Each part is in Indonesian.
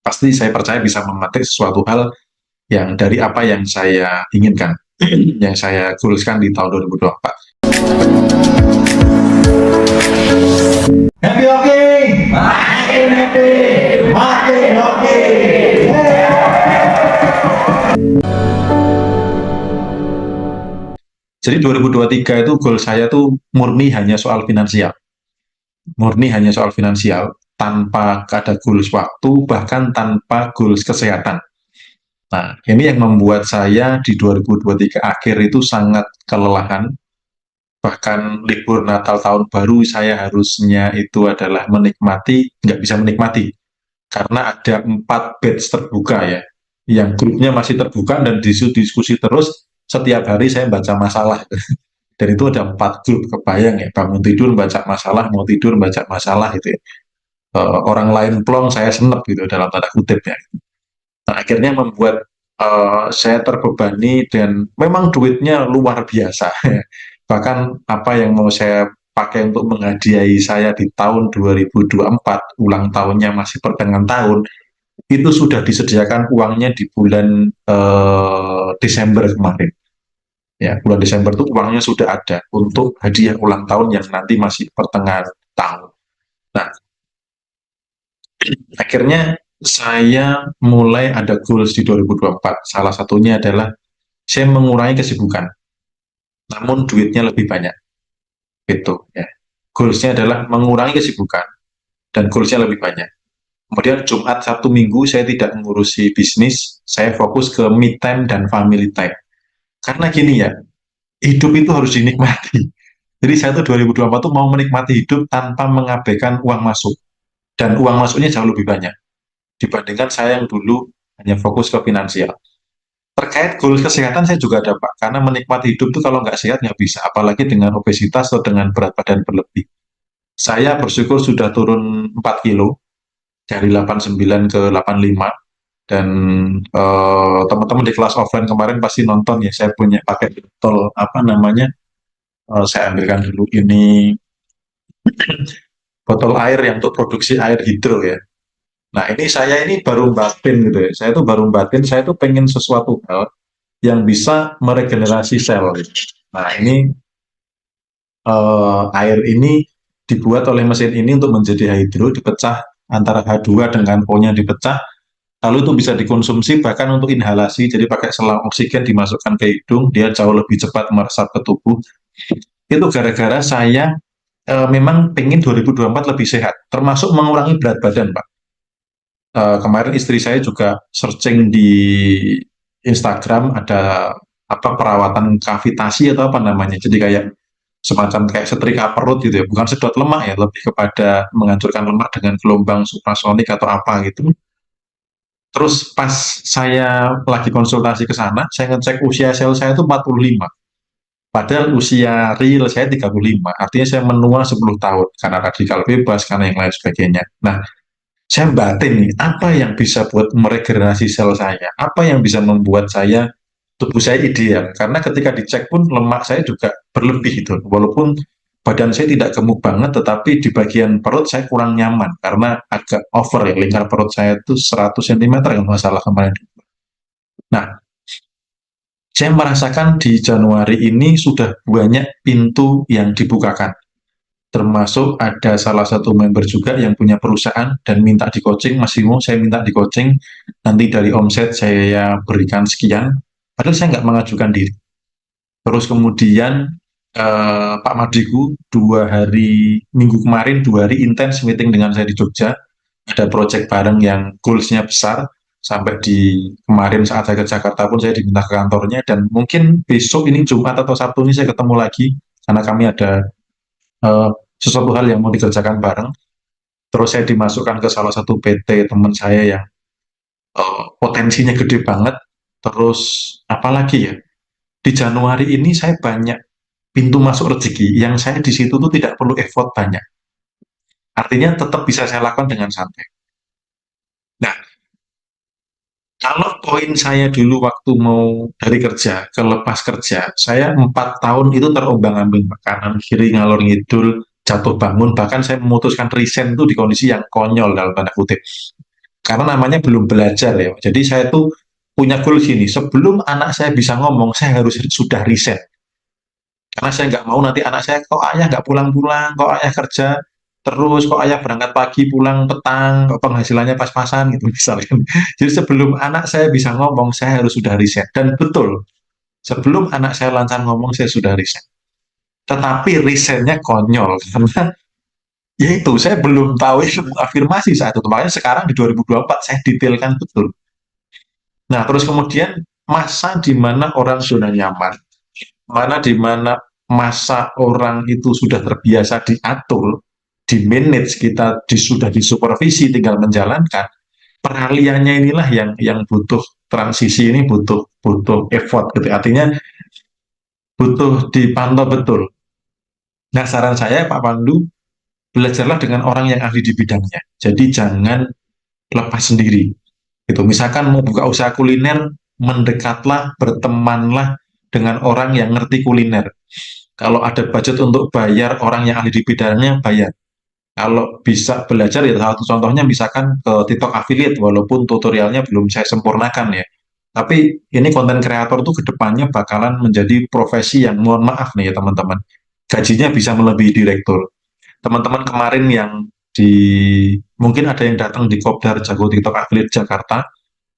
pasti saya percaya bisa memetik sesuatu hal yang dari apa yang saya inginkan, yang saya goalskan di tahun 2024. Happy hockey! Makin happy! Makin hockey! Jadi 2023 itu goal saya tuh murni hanya soal finansial. Murni hanya soal finansial, tanpa ada goals waktu, bahkan tanpa goals kesehatan. Nah, ini yang membuat saya di 2023 akhir itu sangat kelelahan. Bahkan libur Natal tahun baru saya harusnya itu adalah menikmati, nggak bisa menikmati. Karena ada 4 batch terbuka ya, yang grupnya masih terbuka dan diskusi terus, setiap hari saya baca masalah. Dan itu ada 4 grup, kebayang ya, bangun tidur baca masalah, mau tidur baca masalah gitu ya. Orang lain plong, saya senep gitu dalam tanda kutip ya. Nah, akhirnya membuat saya terbebani dan memang duitnya luar biasa. Bahkan apa yang mau saya pakai untuk menghadiahi saya di tahun 2024, ulang tahunnya masih pertengahan tahun, itu sudah disediakan uangnya di bulan Desember kemarin. Ya, bulan Desember itu uangnya sudah ada untuk hadiah ulang tahun yang nanti masih pertengahan tahun. Nah, akhirnya saya mulai ada goals di 2024. Salah satunya adalah saya mengurangi kesibukan, namun duitnya lebih banyak. Itu ya. Goalsnya adalah mengurangi kesibukan dan goalsnya lebih banyak. Kemudian Jumat, Sabtu, Minggu saya tidak mengurusi bisnis, saya fokus ke me time dan family time. Karena gini ya, hidup itu harus dinikmati. Jadi saya tuh 2024 tuh mau menikmati hidup tanpa mengabaikan uang masuk. Dan uang masuknya jauh lebih banyak dibandingkan saya yang dulu hanya fokus ke finansial. Terkait goals kesehatan saya juga ada Pak, karena menikmati hidup tuh kalau nggak sehat nggak bisa, apalagi dengan obesitas atau dengan berat badan berlebih. Saya bersyukur sudah turun 4 kilo, dari 89 ke 85, dan teman-teman di kelas offline kemarin pasti nonton ya, saya punya pakai botol apa namanya, saya ambilkan dulu ini, botol air yang untuk produksi air hidro ya. Nah, ini saya ini baru batin gitu ya. Saya tuh baru batin, saya tuh pengen sesuatu hal yang bisa meregenerasi sel. Gitu. Nah, ini air ini dibuat oleh mesin ini untuk menjadi hidro, dipecah antara H2 dengan O-nya dipecah, lalu itu bisa dikonsumsi bahkan untuk inhalasi, jadi pakai selang oksigen dimasukkan ke hidung, dia jauh lebih cepat meresap ke tubuh. Itu gara-gara saya memang pengen 2024 lebih sehat, termasuk mengurangi berat badan, Pak. Kemarin istri saya juga searching di Instagram, ada apa perawatan kavitasi atau apa namanya, jadi kayak semacam kayak setrika perut gitu ya, bukan sedot lemak ya, lebih kepada menghancurkan lemak dengan gelombang suprasonik atau apa gitu. Terus pas saya lagi konsultasi ke sana, saya ngecek usia sel saya itu 45. Padahal usia real saya 35. Artinya saya menua 10 tahun karena radikal bebas, karena yang lain sebagainya. Nah, saya batin nih, apa yang bisa buat meregenerasi sel saya? Apa yang bisa membuat saya, tubuh saya ideal? Karena ketika dicek pun lemak saya juga berlebih itu. Walaupun badan saya tidak gemuk banget, tetapi di bagian perut saya kurang nyaman karena agak over ya, lingkar perut saya itu 100 cm kalau nggak salah kemarin. Nah, saya merasakan di Januari ini sudah banyak pintu yang dibukakan. Termasuk ada salah satu member juga yang punya perusahaan dan minta di coaching, Mas Imo, saya minta di coaching, nanti dari omset saya berikan sekian, padahal saya nggak mengajukan diri. Terus kemudian Pak Madiku 2 hari, minggu kemarin 2 hari intens meeting dengan saya di Jogja, ada project bareng yang goalsnya besar, sampai di kemarin saat saya ke Jakarta pun saya diminta ke kantornya, dan mungkin besok ini Jumat atau Sabtu ini saya ketemu lagi, karena kami ada uh, sesuatu hal yang mau dikerjakan bareng. Terus saya dimasukkan ke salah satu PT teman saya yang potensinya gede banget. Terus apalagi ya, di Januari ini saya banyak pintu masuk rezeki yang saya di situ tuh tidak perlu effort banyak. Artinya tetap bisa saya lakukan dengan santai. Nah, kalau poin saya dulu waktu mau dari kerja ke lepas kerja, saya 4 tahun itu terombang-ambing, kanan kiri ngalor ngidul, jatuh bangun, bahkan saya memutuskan resign itu di kondisi yang konyol dalam tanda kutip. karena namanya belum belajar ya. Jadi saya tuh punya goal gini, sebelum anak saya bisa ngomong, saya harus sudah riset. Karena saya nggak mau nanti anak saya, kok ayah nggak pulang-pulang, kok ayah kerja terus, kok ayah berangkat pagi pulang petang, kok penghasilannya pas-pasan gitu misalkan. Jadi sebelum anak saya bisa ngomong, saya harus sudah riset. Dan betul, sebelum anak saya lancar ngomong, saya sudah riset. Tetapi risetnya konyol, karena ya itu, saya belum tahu ilmu afirmasi saat itu. Makanya sekarang di 2024 saya detailkan betul. Nah, terus kemudian masa di mana orang zona nyaman, mana di mana masa orang itu sudah terbiasa diatur, di manage, kita sudah disupervisi, tinggal menjalankan. Peraliannya inilah yang butuh transisi, ini butuh butuh effort gitu. Artinya butuh dipantau betul. Nah, saran saya Pak Pandu, belajarlah dengan orang yang ahli di bidangnya. Jadi jangan lepas sendiri. Itu misalkan mau buka usaha kuliner, mendekatlah, bertemanlah dengan orang yang ngerti kuliner. Kalau ada budget untuk bayar orang yang ahli di bidangnya, bayar. Kalau bisa belajar, ya satu contohnya misalkan ke TikTok affiliate, walaupun tutorialnya belum saya sempurnakan ya. Tapi ini konten kreator tuh kedepannya bakalan menjadi profesi yang, mohon maaf nih ya teman-teman, gajinya bisa melebihi direktur. Teman-teman kemarin yang di, mungkin ada yang datang di Kopdar Jago TikTok Affiliate Jakarta,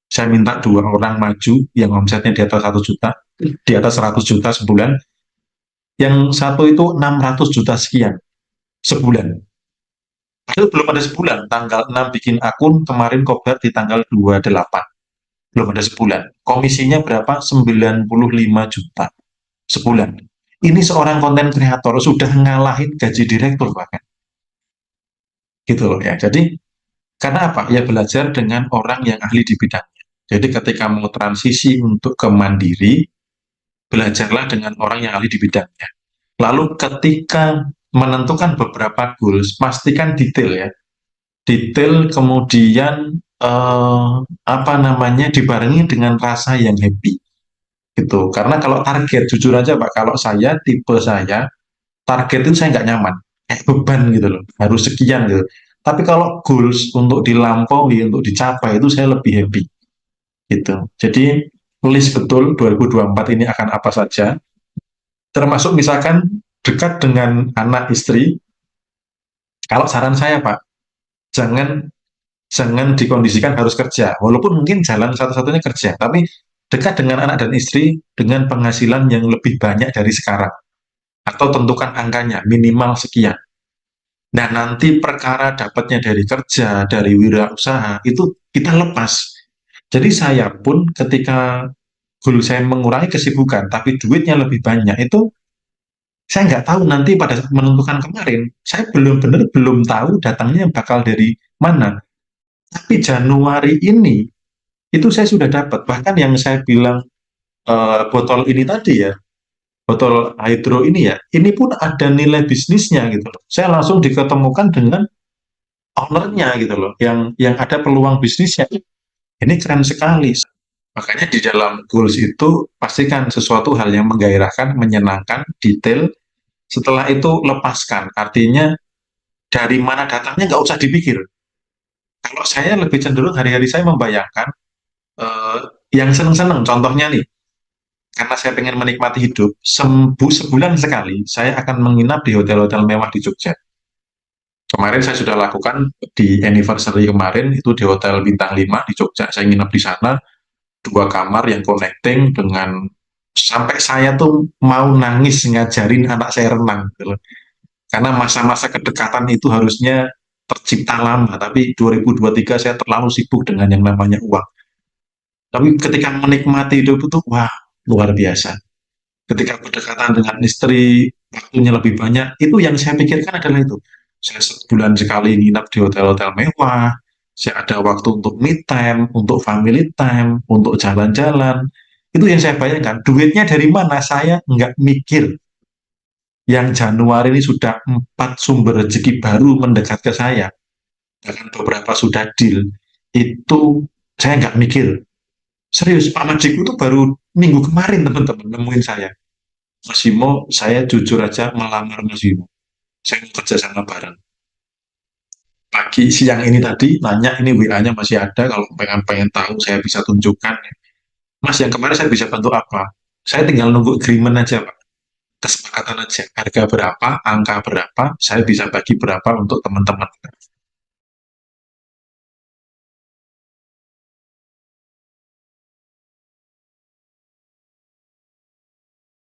saya minta 2 orang maju yang omsetnya di atas 1 juta, di atas 100 juta sebulan, yang satu itu 600 juta sekian sebulan. Padahal belum ada sebulan, tanggal 6 bikin akun, kemarin Kopdar di tanggal 28, belum ada sebulan. Komisinya berapa? 95 juta sebulan. Ini seorang konten kreator sudah ngalahin gaji direktur bahkan. Gitu loh ya. Jadi, karena apa? Ya belajar dengan orang yang ahli di bidangnya. Jadi ketika mau transisi untuk ke mandiri, belajarlah dengan orang yang ahli di bidangnya. Lalu ketika menentukan beberapa goals, pastikan detail ya. Detail, kemudian apa namanya, dibarengi dengan rasa yang happy gitu. Karena kalau target, jujur aja Pak, kalau saya, tipe saya, target itu saya nggak nyaman, kayak beban gitu loh, harus sekian gitu. Tapi kalau goals untuk dilampaui, untuk dicapai, itu saya lebih happy gitu. Jadi list betul 2024 ini akan apa saja, termasuk misalkan dekat dengan anak istri. Kalau saran saya Pak, jangan jangan dikondisikan harus kerja, walaupun mungkin jalan satu-satunya kerja, tapi dekat dengan anak dan istri dengan penghasilan yang lebih banyak dari sekarang, atau tentukan angkanya minimal sekian. Nah, nanti perkara dapatnya dari kerja, dari wirausaha, itu kita lepas. Jadi saya pun ketika goal saya mengurangi kesibukan, tapi duitnya lebih banyak, itu saya nggak tahu nanti pada saat menentukan kemarin, saya belum belum tahu datangnya bakal dari mana. Tapi Januari ini, itu saya sudah dapat. Bahkan yang saya bilang botol ini tadi ya, botol hydro ini ya, ini pun ada nilai bisnisnya gitu loh. Saya langsung diketemukan dengan ownernya gitu loh, yang ada peluang bisnisnya. Ini keren sekali. Makanya di dalam goals itu pastikan sesuatu hal yang menggairahkan, menyenangkan, detail. Setelah itu lepaskan. Artinya dari mana datangnya nggak usah dipikir. Kalau saya lebih cenderung hari-hari saya membayangkan eh, yang seneng-seneng. Contohnya nih, karena saya pengen menikmati hidup, sebulan sekali saya akan menginap di hotel-hotel mewah di Jogja. Kemarin saya sudah lakukan di anniversary kemarin, itu di Hotel Bintang 5 di Jogja. Saya nginap di sana, 2 kamar yang connecting dengan, sampai saya tuh mau nangis ngajarin anak saya renang gitu loh. Karena masa-masa kedekatan itu harusnya tercipta lama, tapi 2023 saya terlalu sibuk dengan yang namanya uang. Tapi ketika menikmati hidup itu, wah, luar biasa. Ketika berdekatan dengan istri, waktunya lebih banyak, itu yang saya pikirkan adalah itu. Saya sebulan sekali nginap di hotel-hotel mewah, saya ada waktu untuk me time, untuk family time, untuk jalan-jalan. Itu yang saya bayangkan. Duitnya dari mana? Saya nggak mikir. Yang Januari ini sudah 4 sumber rezeki baru mendekat ke saya. Bahkan beberapa sudah deal. Itu saya nggak mikir. Serius, Pak Majiku itu baru minggu kemarin teman-teman nemuin saya. Mas Imo, saya jujur aja melamar Mas Imo. Saya mau kerja sama bareng. pagi siang ini tadi nanya ini WA-nya masih ada, kalau pengen tahu saya bisa tunjukkan. Mas, yang kemarin saya bisa bantu apa? Saya tinggal nunggu agreement aja, Pak. Kesepakatan aja. Harga berapa, angka berapa, saya bisa bagi berapa untuk teman-teman.